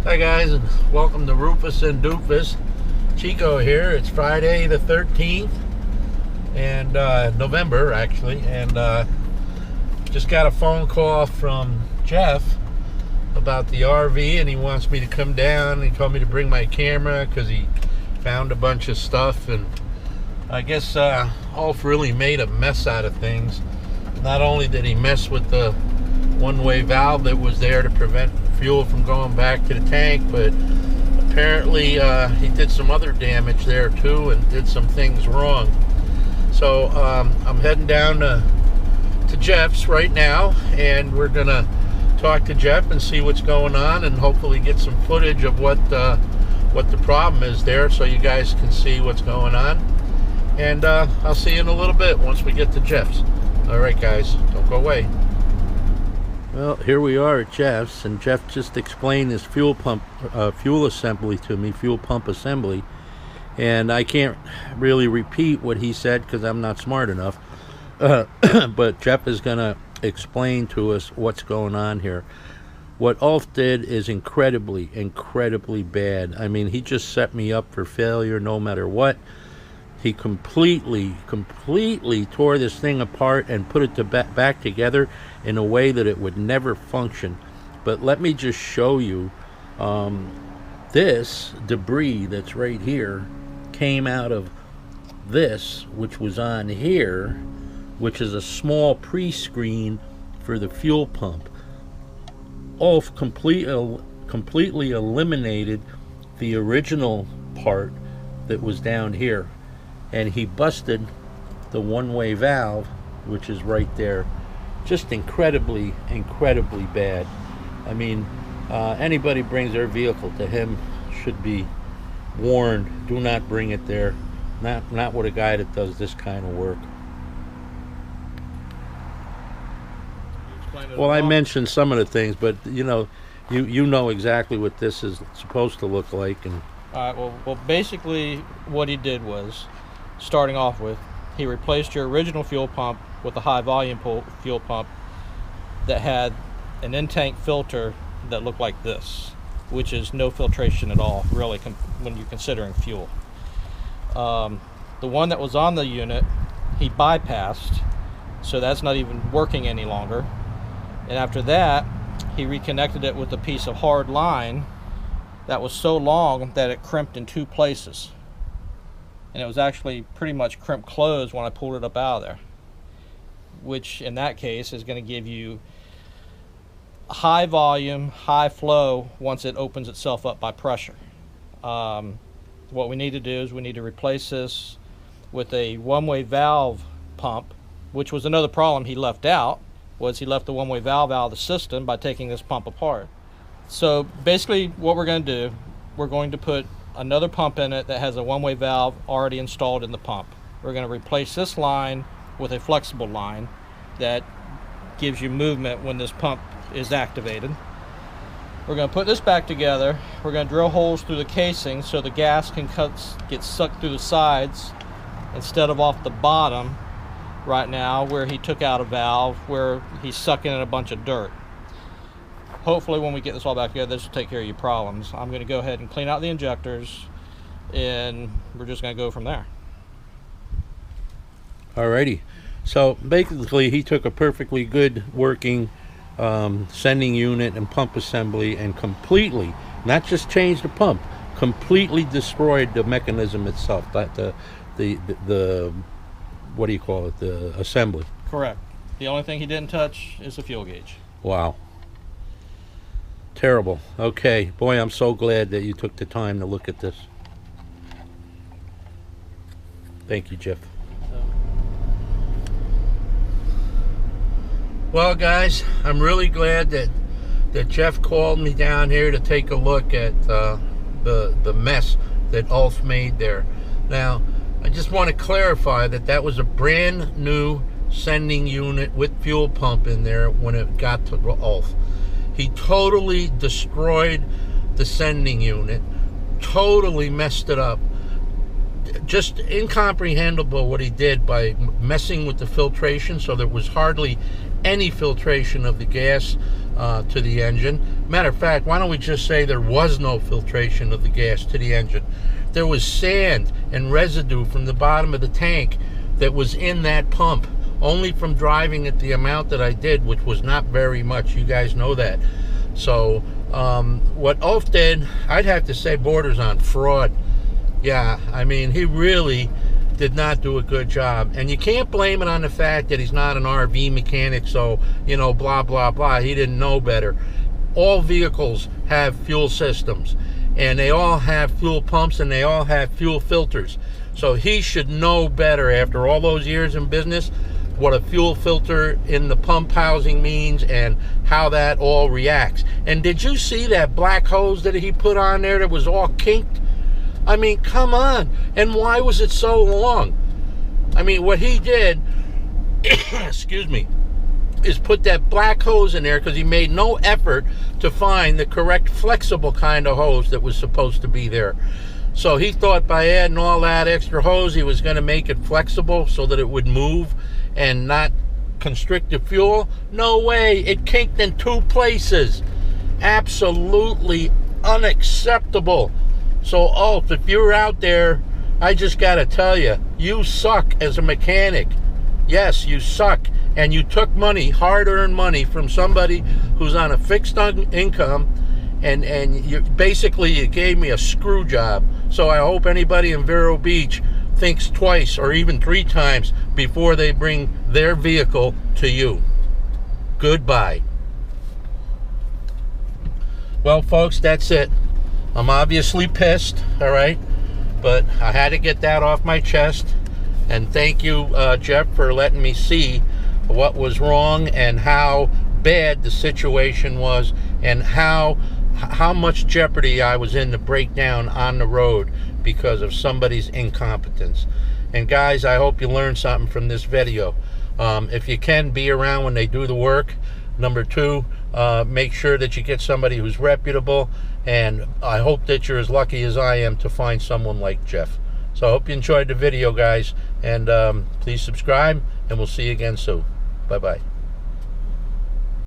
Hi guys, and welcome to Rufus and Doofus. Chico here. It's Friday the 13th, and November actually, and just got a phone call from Jeff about the RV, and he wants me to come down. He told me to bring my camera because he found a bunch of stuff, and I guess Ulf really made a mess out of things. Not only did he mess with the one-way valve that was there to prevent fuel from going back to the tank, but apparently he did some other damage there too and did some things wrong. So I'm heading down to Jeff's right now, and we're gonna talk to Jeff and see what's going on, and hopefully get some footage of what the problem is there, so you guys can see what's going on. And I'll see you in a little bit once we get to Jeff's. All right, guys, don't go away. Well, here we are at Jeff's, and Jeff just explained his fuel pump assembly to me, fuel pump assembly, and I can't really repeat what he said because I'm not smart enough, but Jeff is going to explain to us what's going on here. What Ulf did is incredibly bad. I mean, he just set me up for failure no matter what. He completely tore this thing apart and put it back together in a way that it would never function. But let me just show you, this debris that's right here came out of this, which was on here, which is a small pre-screen for the fuel pump. Ulf completely eliminated the original part that was down here, and he busted the one-way valve, which is right there. Just incredibly bad. I mean, anybody brings their vehicle to him should be warned. Do not bring it there. Not with a guy that does this kind of work. Well, I mentioned some of the things, but you know exactly what this is supposed to look like. And all right. Well, basically, what he did was, starting off with, he replaced your original fuel pump with a high volume fuel pump that had an in-tank filter that looked like this, which is no filtration at all, really, when you're considering fuel. The one that was on the unit, he bypassed, so that's not even working any longer. And after that, he reconnected it with a piece of hard line that was so long that it crimped in two places. And it was actually pretty much crimped closed when I pulled it up out of there, which in that case is going to give you high volume, high flow once it opens itself up by pressure. What we need to do is we need to replace this with a one-way valve pump, which was another problem he left out, was he left the one-way valve out of the system by taking this pump apart. So basically what we're going to do, we're going to put another pump in it that has a one-way valve already installed in the pump. We're going to replace this line with a flexible line that gives you movement when this pump is activated. We're going to put this back together. We're going to drill holes through the casing so the gas can get sucked through the sides instead of off the bottom right now where he took out a valve where he's sucking in a bunch of dirt. Hopefully when we get this all back together, this will take care of your problems. I'm going to go ahead and clean out the injectors, and we're just going to go from there. Alrighty. So basically he took a perfectly good working sending unit and pump assembly and completely, not just changed the pump, completely destroyed the mechanism itself, the what do you call it, the assembly. Correct. The only thing he didn't touch is the fuel gauge. Wow. Terrible. Okay, boy, I'm so glad that you took the time to look at this. Thank you, Jeff. Well, guys, I'm really glad that Jeff called me down here to take a look at the mess that Ulf made there. Now, I just want to clarify that was a brand new sending unit with fuel pump in there when it got to Ulf. He totally destroyed the sending unit, totally messed it up. Just incomprehensible what he did by messing with the filtration, so there was hardly any filtration of the gas to the engine. Matter of fact, why don't we just say there was no filtration of the gas to the engine? There was sand and residue from the bottom of the tank that was in that pump, only from driving it the amount that I did, which was not very much. You guys know that. So what Ulf did, I'd have to say borders on fraud. Yeah, I mean, he really did not do a good job. And you can't blame it on the fact that he's not an RV mechanic, so, you know, blah, blah, blah. He didn't know better. All vehicles have fuel systems, and they all have fuel pumps, and they all have fuel filters. So he should know better after all those years in business what a fuel filter in the pump housing means and how that all reacts. And did you see that black hose that he put on there that was all kinked? I mean, come on. And why was it so long? I mean, what he did, excuse me, is put that black hose in there because he made no effort to find the correct flexible kind of hose that was supposed to be there. So he thought by adding all that extra hose, he was going to make it flexible so that it would move and not constrict the fuel. No way. It kinked in 2 places. Absolutely unacceptable. So Ulf, if you're out there, I just got to tell you, you suck as a mechanic. Yes, you suck. And you took money, hard-earned money, from somebody who's on a fixed income, and you gave me a screw job. So I hope anybody in Vero Beach thinks twice or even 3 times before they bring their vehicle to you. Goodbye. Well, folks, that's it. I'm obviously pissed, all right? But I had to get that off my chest. And thank you, Jeff, for letting me see what was wrong and how bad the situation was and how much jeopardy I was in to break down on the road because of somebody's incompetence. And guys, I hope you learned something from this video. If you can, be around when they do the work. Number 2, make sure that you get somebody who's reputable, and I hope that you're as lucky as I am to find someone like Jeff. So I hope you enjoyed the video, guys, and please subscribe, and we'll see you again soon. Bye-bye.